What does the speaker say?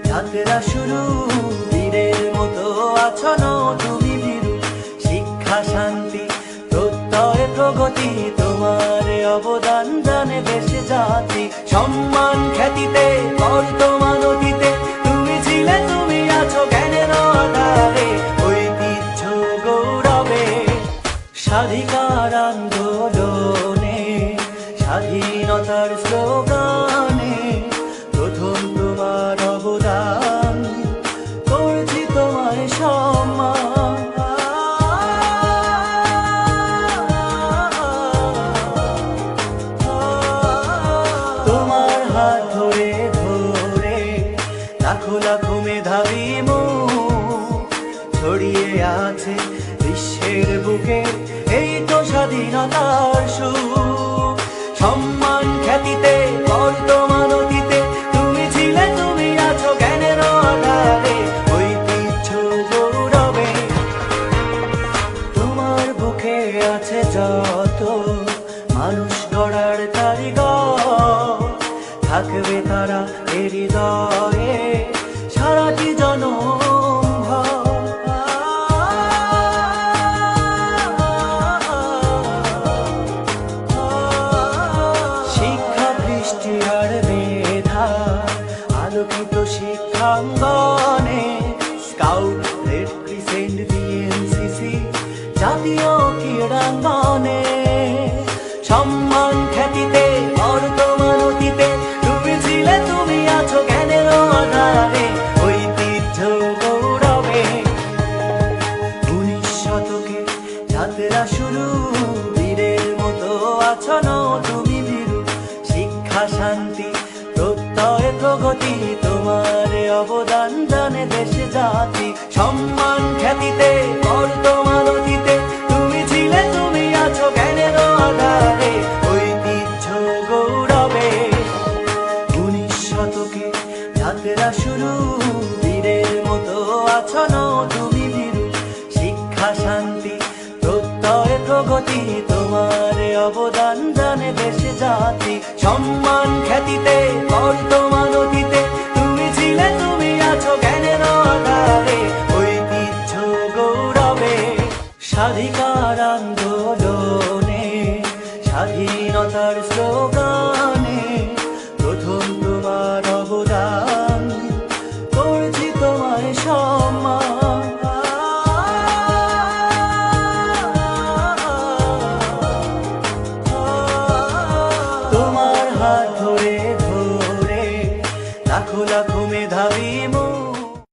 যাত্রা শুরু বীরের মতো আছনো তুমি ভীরু, শিক্ষা শান্তি প্রত্যয় প্রগতি তোমার অবদান জানে দেশে জাতি। সম্মান খ্যাতিতে বর্তমান অতীতে তুমি ছিলে, তুমি আছো জ্ঞানের আধারে, ঐতিহ্য গৌরবে। স্বাধিকার আন্দোলনে স্বাধীনতার স্লোগানে প্রথম তোমার অবদান, করছি তোমায় সম্মান। তোমার হাত ধরে ধরে লাখো লাখো মেধাবী মুখ ছড়িয়ে আছে বিশ্বের বুকে, এই তো স্বাধীনতার সুখ। সম্মান খ্যাতিতে বর্তমান অতীতে তুমি ছিলে, তুমি আছো জ্ঞানের আধারে, ঐতিহ্য গৌরবে। তোমার বুকে আছে যত মানুষ গড়ার কারিগর, থাকবে তারা এ হৃদয়ে সারাটি জনম ভর। শিক্ষা বৃষ্টি আর মেধা আলোকিত শিক্ষাঙ্গনে, স্কাউট রেড ক্রিসেন্ট বিএনসিসি জাতীয় ক্রীড়াঙ্গনে। সম্মান খ্যাতিতে বর্তমান অতীতে তুমি ছিলে, তুমি আছো জ্ঞানের আধারে, ঐতিহ্য গৌরবে। 19 শতকে যাত্রা শুরু বীরের মতো আছনো তুমি ভীরু, শিক্ষা শান্তি প্রত্যয় প্রগতি তোমার অবদান জানে দেশে জাতি। সম্মান খ্যাতিতে বর্তমান অতীতে তুমি ছিলে, তুমি আছো জ্ঞানের আধারে, ঐতিহ্য গৌরবে। 19 শতকে যাত্রা শুরু বীরের মতো আছনো তুমি ভীরু, শিক্ষা শান্তি প্রত্যয় প্রগতি তোমার অবদান জানে দেশে জাতি। সম্মান খ্যাতিতে বর্তমান অতীতে তুমি ছিলে, তুমি আছো জ্ঞানের আধারে, ঐতিহ্য গৌরবে। স্বাধিকার আন্দোলনে স্বাধীনতার স্লোগানে প্রথম তোমার অবদান, করছি তোমায় সম্মান। তোমার হাত ধরে ধরে লাখো লাখো মেধাবী